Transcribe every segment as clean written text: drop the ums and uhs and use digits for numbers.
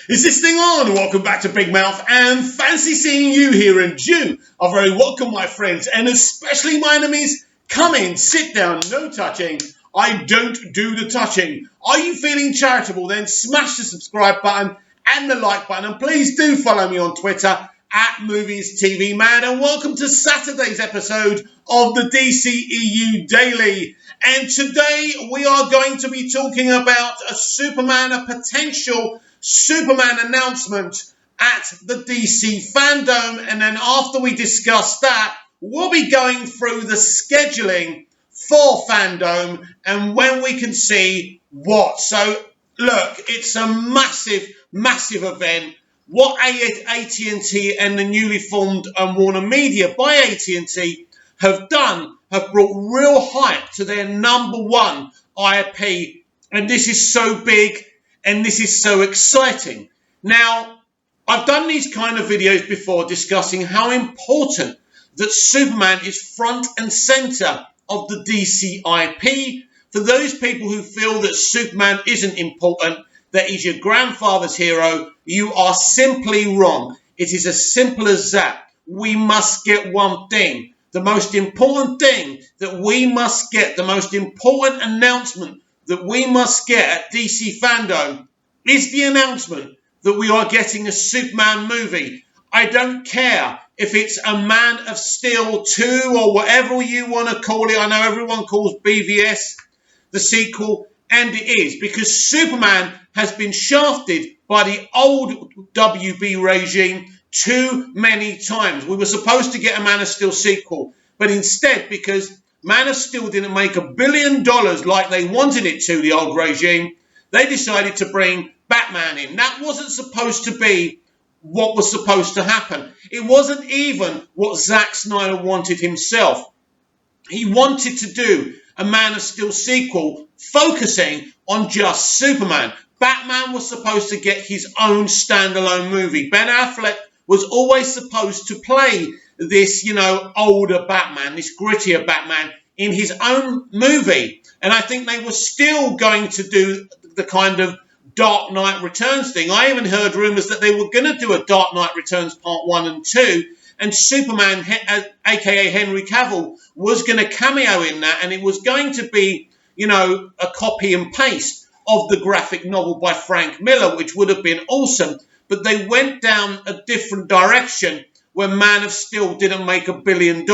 Is this thing on? Welcome back to Big Mouth and fancy seeing you here, and you are very welcome, my friends, and especially my enemies. Come in, sit down, no touching. I don't do the touching. Are you feeling charitable? Then smash the subscribe button and the like button, and please do follow me on Twitter at Movies TV Man, and welcome to Saturday's episode of the DCEU Daily. And today we are going to be talking about a potential Superman announcement at the DC fandome, and then after we discuss that, we'll be going through the scheduling for fandome and when we can see what. So look, it's a massive event. What AT&T and the newly formed Warner Media by AT&T have done have brought real hype to their number one IP, and this is so big and this is so exciting. Now, I've done these kind of videos before discussing how important that Superman is front and center of the DC IP. For those people who feel that Superman isn't important, that he's your grandfather's hero, you are simply wrong. It is as simple as that. We must get one thing. The most important thing that we must get, the most important announcement that we must get at DC fandom is the announcement that we are getting a Superman movie. I don't care if it's a Man of Steel 2 or whatever you want to call it. I know everyone calls BVS the sequel, and it is, because Superman has been shafted by the old WB regime too many times. We were supposed to get a Man of Steel sequel, but instead, because Man of Steel didn't make $1 billion like they wanted it to, the old regime, they decided to bring Batman in. That wasn't supposed to be what was supposed to happen. It wasn't even what Zack Snyder wanted himself. He wanted to do a Man of Steel sequel focusing on just Superman. Batman was supposed to get his own standalone movie. Ben Affleck was always supposed to play this, older Batman, this grittier Batman in his own movie. And I think they were still going to do the kind of Dark Knight Returns thing. I even heard rumours that they were going to do a Dark Knight Returns Part 1 and 2, and Superman, a.k.a. Henry Cavill, was going to cameo in that, and it was going to be, a copy and paste of the graphic novel by Frank Miller, which would have been awesome. But they went down a different direction where Man of Steel didn't make $1 billion.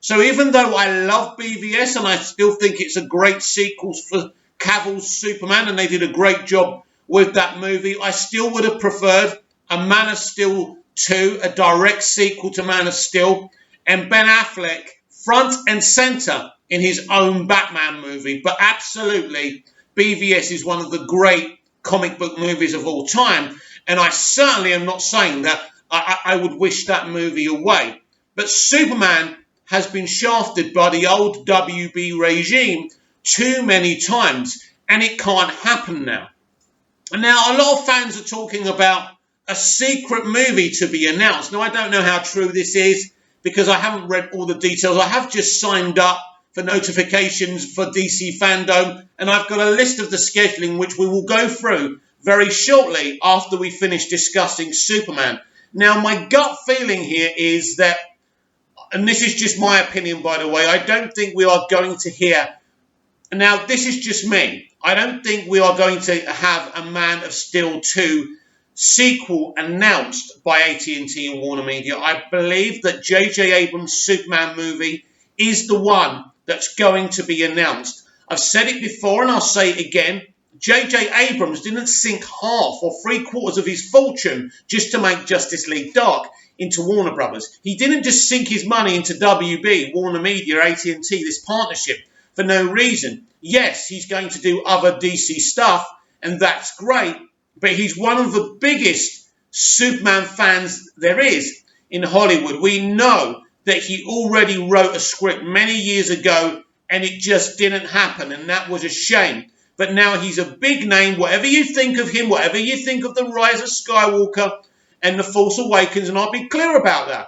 So even though I love BVS and I still think it's a great sequel for Cavill's Superman, and they did a great job with that movie, I still would have preferred a Man of Steel 2, a direct sequel to Man of Steel, and Ben Affleck front and center in his own Batman movie. But absolutely, BVS is one of the great comic book movies of all time, and I certainly am not saying that I would wish that movie away. But Superman has been shafted by the old WB regime too many times, and it can't happen now. And now a lot of fans are talking about a secret movie to be announced. Now, I don't know how true this is because I haven't read all the details. I have just signed up for notifications for DC fandom, and I've got a list of the scheduling which we will go through very shortly after we finish discussing Superman. Now, my gut feeling here is that, and this is just my opinion, by the way, I don't think we are going to hear. Now, this is just me. I don't think we are going to have a Man of Steel 2 sequel announced by AT&T and Warner Media. I believe that J.J. Abrams' Superman movie is the one that's going to be announced. I've said it before and I'll say it again. J.J. Abrams didn't sink half or 3/4 of his fortune just to make Justice League Dark into Warner Brothers. He didn't just sink his money into WB, Warner Media, AT&T, this partnership, for no reason. Yes, he's going to do other DC stuff, and that's great, but he's one of the biggest Superman fans there is in Hollywood. We know that he already wrote a script many years ago, and it just didn't happen, and that was a shame. But now he's a big name. Whatever you think of him, whatever you think of The Rise of Skywalker and The Force Awakens, and I'll be clear about that,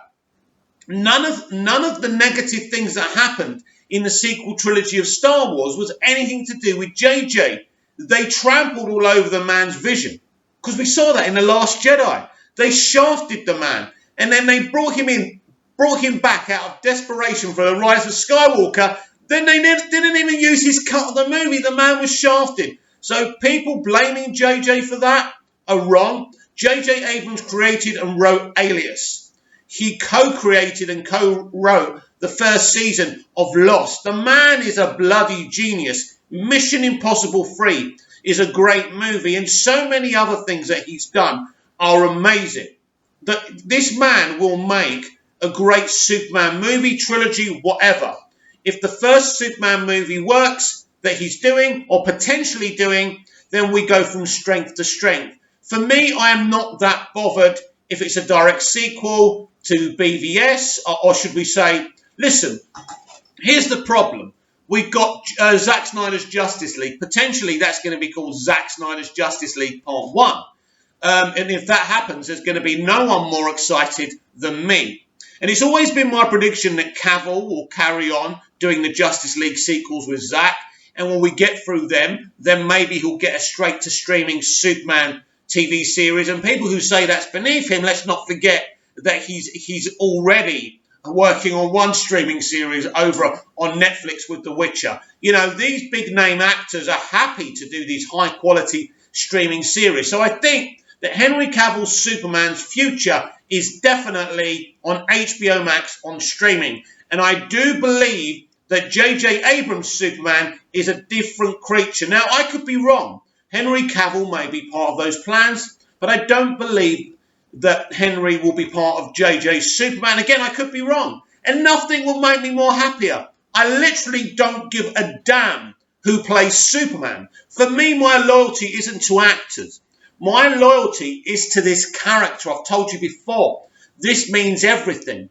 none of the negative things that happened in the sequel trilogy of Star Wars was anything to do with JJ. They trampled all over the man's vision. Because we saw that in The Last Jedi. They shafted the man, and then they brought him back out of desperation for the Rise of Skywalker. Then they didn't even use his cut of the movie. The man was shafted. So people blaming JJ for that are wrong. JJ Abrams created and wrote Alias. He co-created and co-wrote the first season of Lost. The man is a bloody genius. Mission Impossible 3 is a great movie, and so many other things that he's done are amazing. This man will make a great Superman movie, trilogy, whatever. If the first Superman movie works that he's doing or potentially doing, then we go from strength to strength. For me, I am not that bothered if it's a direct sequel to BVS, or should we say, listen, here's the problem. We've got Zack Snyder's Justice League. Potentially, that's going to be called Zack Snyder's Justice League Part 1. And if that happens, there's going to be no one more excited than me. And it's always been my prediction that Cavill will carry on doing the Justice League sequels with Zack. And when we get through them, then maybe he'll get a straight-to-streaming Superman TV series. And people who say that's beneath him, let's not forget that he's already working on one streaming series over on Netflix with The Witcher. You know, these big-name actors are happy to do these high-quality streaming series. So I think that Henry Cavill's Superman's future is definitely on HBO Max on streaming. And I do believe that J.J. Abrams' Superman is a different creature. Now, I could be wrong. Henry Cavill may be part of those plans, but I don't believe that Henry will be part of JJ's Superman. Again, I could be wrong. And nothing will make me more happier. I literally don't give a damn who plays Superman. For me, my loyalty isn't to actors. My loyalty is to this character. I've told you before. This means everything.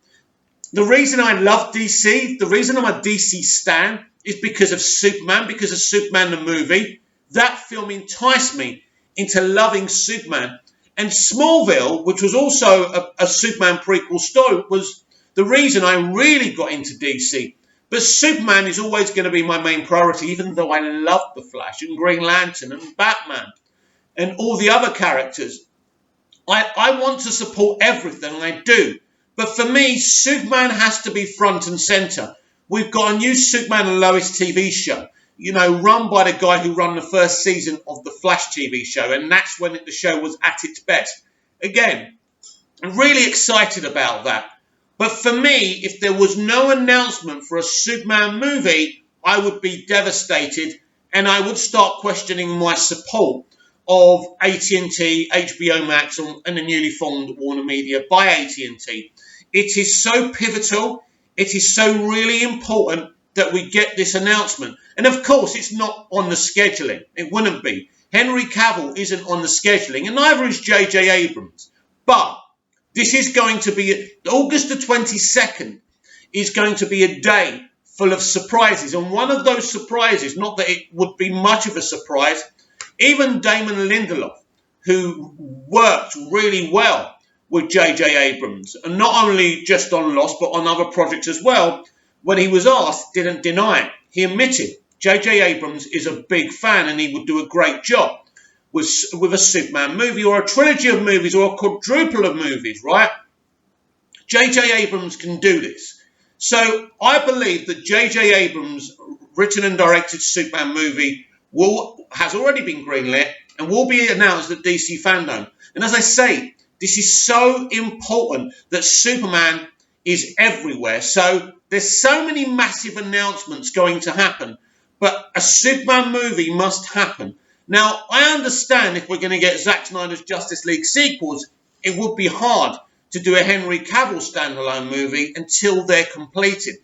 The reason I love DC, the reason I'm a DC stan, is because of Superman, because of Superman the movie. That film enticed me into loving Superman. And Smallville, which was also a Superman prequel story, was the reason I really got into DC. But Superman is always going to be my main priority, even though I love The Flash and Green Lantern and Batman and all the other characters. I want to support everything, and I do. But for me, Superman has to be front and centre. We've got a new Superman and Lois TV show, you know, run by the guy who ran the first season of the Flash TV show, and that's when the show was at its best. Again, I'm really excited about that. But for me, if there was no announcement for a Superman movie, I would be devastated, and I would start questioning my support of AT&T, HBO Max, and the newly formed Warner Media by AT&T. It is so pivotal. It is so really important that we get this announcement. And of course, it's not on the scheduling. It wouldn't be. Henry Cavill isn't on the scheduling, and neither is J.J. Abrams. But this is going to be, August the 22nd is going to be a day full of surprises. And one of those surprises, not that it would be much of a surprise, even Damon Lindelof, who worked really well with J.J. Abrams, and not only just on Lost, but on other projects as well, when he was asked, didn't deny it. He admitted J.J. Abrams is a big fan and he would do a great job with a Superman movie or a trilogy of movies or a quadruple of movies, right? J.J. Abrams can do this. So I believe that J.J. Abrams' written and directed Superman movie has already been greenlit and will be announced at DC Fandome. And as I say, this is so important that Superman is everywhere. So there's so many massive announcements going to happen, but a Superman movie must happen. Now, I understand if we're going to get Zack Snyder's Justice League sequels, it would be hard to do a Henry Cavill standalone movie until they're completed.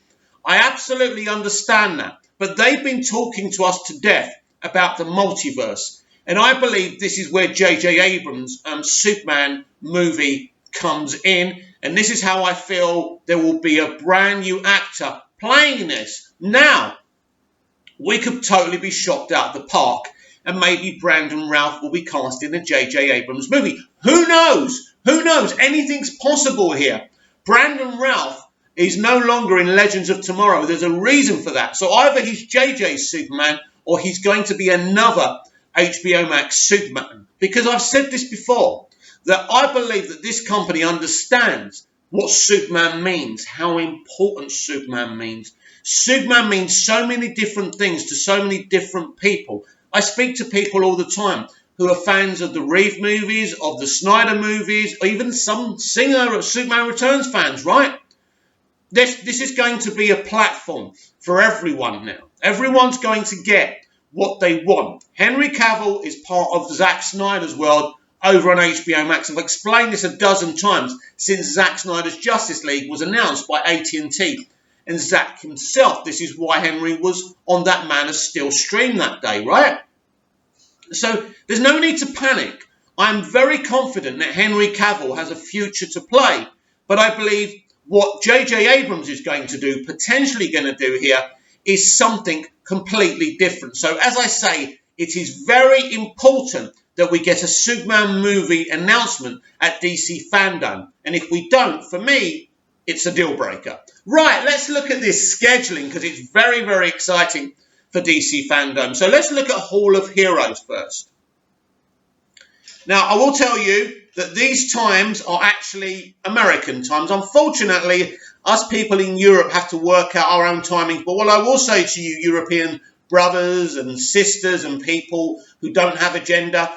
I absolutely understand that, but they've been talking to us to death about the multiverse, and I believe this is where J.J. Abrams' Superman movie comes in, and this is how I feel there will be a brand new actor playing this. Now, we could totally be shocked out of the park, and maybe Brandon Routh will be cast in a J.J. Abrams movie. Who knows? Who knows? Anything's possible here. Brandon Routh is no longer in Legends of Tomorrow. There's a reason for that. So either he's J.J.'s Superman, or he's going to be another HBO Max Superman, because I've said this before, that I believe that this company understands what Superman means, how important Superman means. Superman means so many different things to so many different people. I speak to people all the time who are fans of the Reeve movies, of the Snyder movies, or even some Singer of Superman Returns fans, right? This is going to be a platform for everyone now. Everyone's going to get what they want. Henry Cavill is part of Zack Snyder's world over on HBO Max. I've explained this a dozen times since Zack Snyder's Justice League was announced by AT&T and Zack himself. This is why Henry was on that Man of Steel stream that day, right? So there's no need to panic. I'm very confident that Henry Cavill has a future to play, but I believe what J.J. Abrams is going to do, potentially going to do here, is something completely different. So as I say, it is very important that we get a Superman movie announcement at DC Fandome. And if we don't, for me, it's a deal breaker. Right, let's look at this scheduling because it's very, very exciting for DC Fandome. So let's look at Hall of Heroes first. Now, I will tell you that these times are actually American times. Unfortunately, us people in Europe have to work out our own timings. But what I will say to you, European brothers and sisters and people who don't have a gender,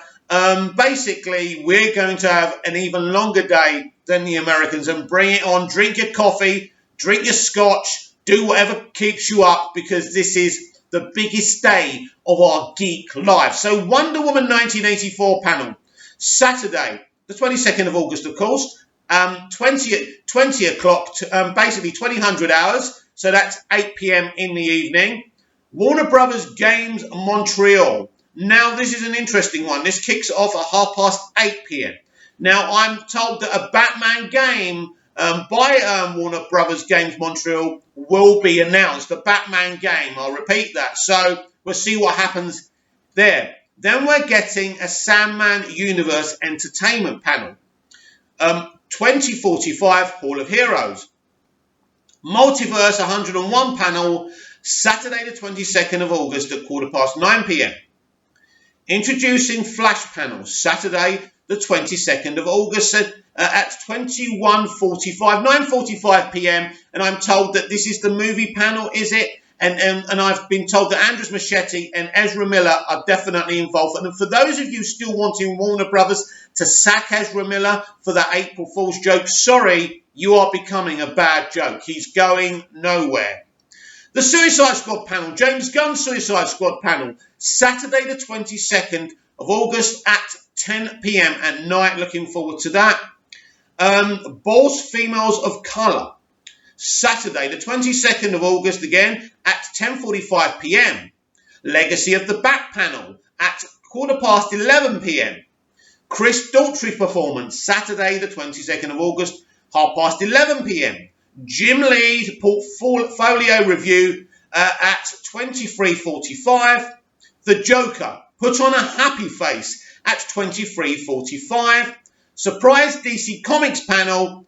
basically, we're going to have an even longer day than the Americans. And bring it on. Drink your coffee, drink your scotch, do whatever keeps you up, because this is the biggest day of our geek life. So Wonder Woman 1984 panel, Saturday, the 22nd of August, of course, 20 o'clock, basically 2000 hours, so that's 8 p.m. in the evening. Warner Brothers Games Montreal. Now, this is an interesting one. This kicks off at 8:30 p.m. Now, I'm told that a Batman game by Warner Brothers Games Montreal will be announced. A Batman game, I'll repeat that. So we'll see what happens there. Then we're getting a Sandman Universe Entertainment panel. 2045 Hall of Heroes. Multiverse 101 panel, Saturday the 22nd of August at 9:15 p.m. Introducing Flash panel, Saturday the 22nd of August at 9:45 p.m. And I'm told that this is the movie panel, is it? And I've been told that Andres Muschietti and Ezra Miller are definitely involved. And for those of you still wanting Warner Brothers to sack Ezra Miller for that April Fool's joke, sorry, you are becoming a bad joke. He's going nowhere. The Suicide Squad panel, James Gunn's Suicide Squad panel, Saturday the 22nd of August at 10 p.m. at night. Looking forward to that. Boss Females of Colour, Saturday the 22nd of August again at 10:45 p.m. Legacy of the Bat panel at 11:15 p.m. Chris Daughtry performance, Saturday the 22nd of August, 11:30 p.m. Jim Lee's portfolio review at 23:45. The Joker, put on a happy face at 23:45. Surprise DC Comics panel.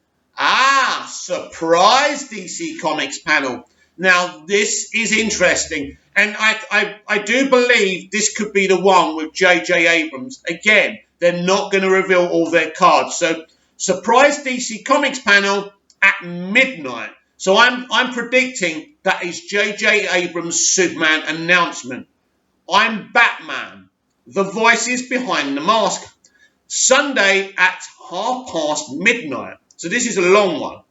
Surprise DC Comics panel. Now, this is interesting. And I do believe this could be the one with J.J. Abrams. Again, they're not going to reveal all their cards. So, surprise DC Comics panel at midnight. So, I'm predicting that is J.J. Abrams' Superman announcement. I'm Batman. The voices behind the mask. Sunday at midnight. So, this is a long one.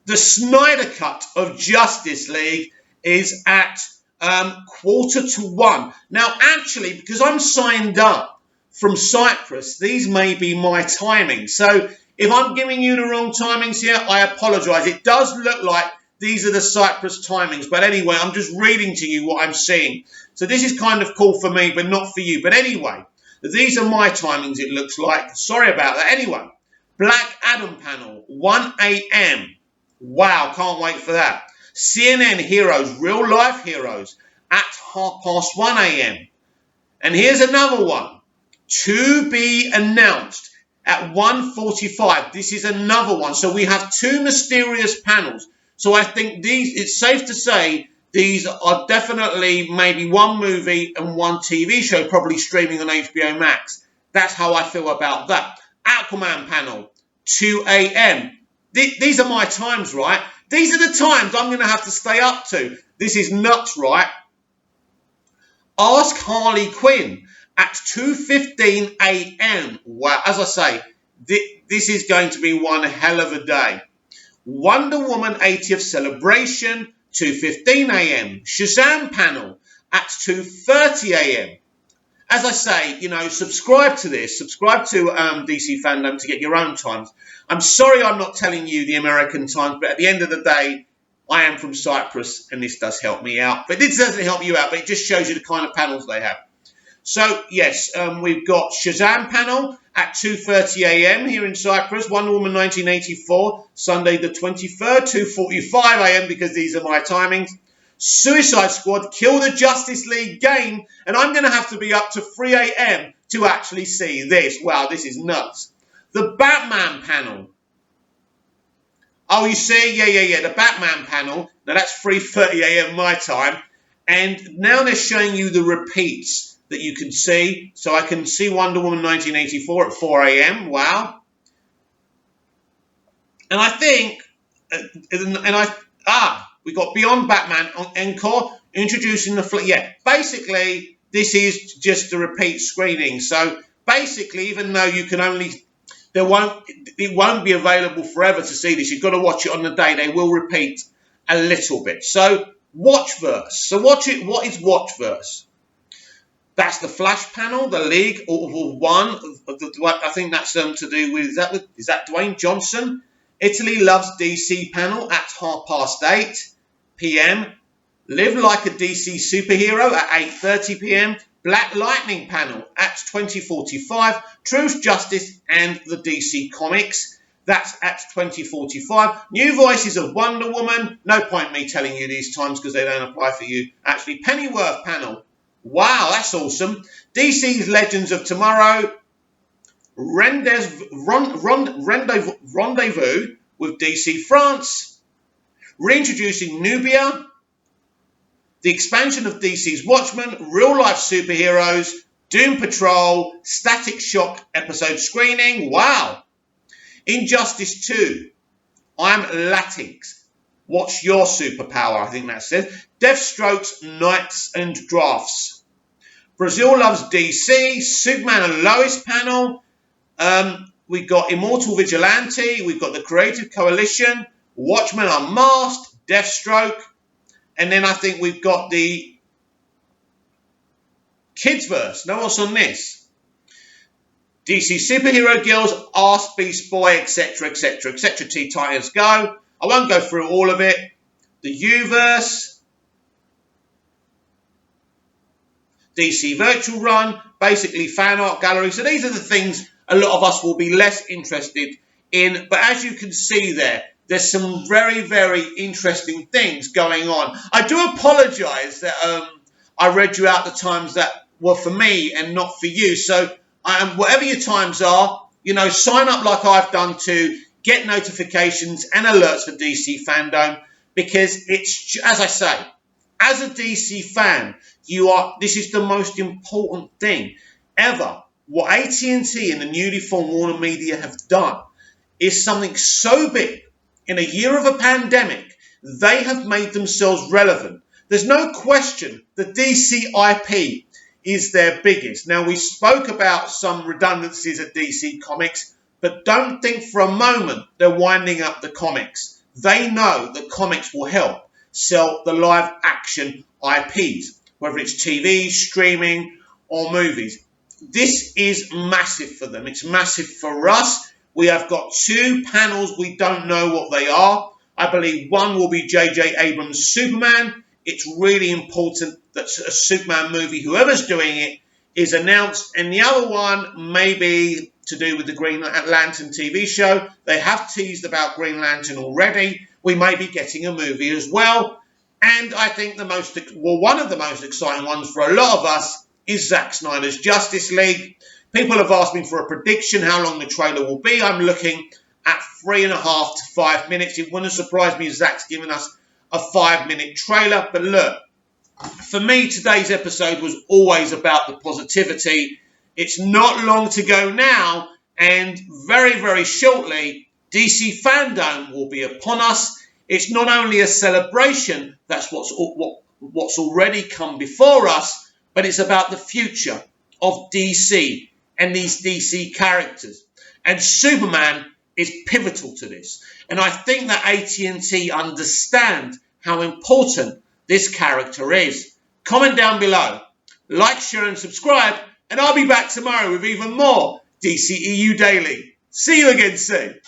The Snyder Cut of Justice League is at 1:45. Now, actually, because I'm signed up from Cyprus, these may be my timings. So if I'm giving you the wrong timings here, I apologise. It does look like these are the Cyprus timings. But anyway, I'm just reading to you what I'm seeing. So this is kind of cool for me, but not for you. But anyway, these are my timings, it looks like. Sorry about that. Anyway, Black Adam panel, 1 a.m. Wow, can't wait for that. CNN Heroes, Real Life Heroes, at 1:30 a.m. And here's another one. To be announced at 1:45. This is another one. So we have two mysterious panels. So I think it's safe to say These are definitely maybe one movie and one TV show, probably streaming on HBO Max. That's how I feel about that. Aquaman panel, 2 a.m. These are my times, right? These are the times I'm going to have to stay up to. This is nuts, right? Ask Harley Quinn at 2:15 a.m. Wow, as I say, this is going to be one hell of a day. Wonder Woman 80th celebration, 2:15 a.m. Shazam panel at 2:30 a.m. As I say, subscribe to this. Subscribe to DC Fandom to get your own times. I'm sorry I'm not telling you the American times, but at the end of the day, I am from Cyprus, and this does help me out. But this doesn't help you out, but it just shows you the kind of panels they have. So, yes, we've got Shazam panel at 2:30 a.m. here in Cyprus. Wonder Woman 1984, Sunday the 23rd, 2:45 a.m. because these are my timings. Suicide Squad, Kill the Justice League game. And I'm going to have to be up to 3 a.m. to actually see this. Wow, this is nuts. The Batman panel. Oh, you see? Yeah. The Batman panel. Now, that's 3:30 a.m. my time. And now they're showing you the repeats that you can see. So I can see Wonder Woman 1984 at 4 a.m. Wow. And I think, we got Beyond Batman on Encore, introducing the basically, this is just a repeat screening. So basically, even though you can only, it won't be available forever to see this. You've got to watch it on the day. They will repeat a little bit. So Watchverse. So what is Watchverse? That's the Flash panel, the League of One. I think that's to do with, is that Dwayne Johnson? Italy Loves DC panel at 8:30 p.m. Live Like a DC Superhero at 8:30 p.m. Black Lightning panel at 20:45. Truth, Justice, and the DC Comics. That's at 20:45. New Voices of Wonder Woman. No point me telling you these times because they don't apply for you. Actually, Pennyworth panel. Wow, that's awesome. DC's Legends of Tomorrow. Rendezvous with DC France. Reintroducing Nubia. The expansion of DC's Watchmen. Real life superheroes. Doom Patrol. Static Shock episode screening. Wow. Injustice 2. I'm Latix. What's your superpower? I think that says. Deathstroke's Knights and Drafts. Brazil Loves DC. Superman and Lois panel. We've got Immortal Vigilante. We've got the Creative Coalition. Watchmen Unmasked. Deathstroke. And then I think we've got the Kidsverse. Know what's on this? DC Superhero Girls, Ask Beast Boy, etc., etc., etc. Teen Titans Go. I won't go through all of it. The Uverse. DC Virtual Run. Basically fan art gallery. So these are the things a lot of us will be less interested in. But as you can see there's some very, very interesting things going on. I do apologise that I read you out the times that were for me and not for you. So whatever your times are, sign up like I've done to get notifications and alerts for DC Fandom, because it's, as I say, as a DC fan, this is the most important thing ever. What AT&T and the newly formed Warner Media have done is something so big. In a year of a pandemic, they have made themselves relevant. There's no question the DC IP is their biggest. Now, we spoke about some redundancies at DC Comics, but don't think for a moment they're winding up the comics. They know that comics will help sell the live action IPs, whether it's TV, streaming, or movies. This is massive for them. It's massive for us. We have got 2 panels. We don't know what they are. I believe one will be J.J. Abrams' Superman. It's really important that a Superman movie, whoever's doing it, is announced. And the other one may be to do with the Green Lantern TV show. They have teased about Green Lantern already. We may be getting a movie as well. And I think one of the most exciting ones for a lot of us is Zack Snyder's Justice League. People have asked me for a prediction how long the trailer will be. I'm looking at 3.5 to 5 minutes. It wouldn't surprise me if Zack's given us a 5-minute trailer. But look, for me, today's episode was always about the positivity. It's not long to go now, and very, very shortly, DC Fandome will be upon us. It's not only a celebration, that's what's already come before us, but it's about the future of DC and these DC characters. And Superman is pivotal to this. And I think that AT&T understand how important this character is. Comment down below, like, share and subscribe, and I'll be back tomorrow with even more DCEU Daily. See you again soon.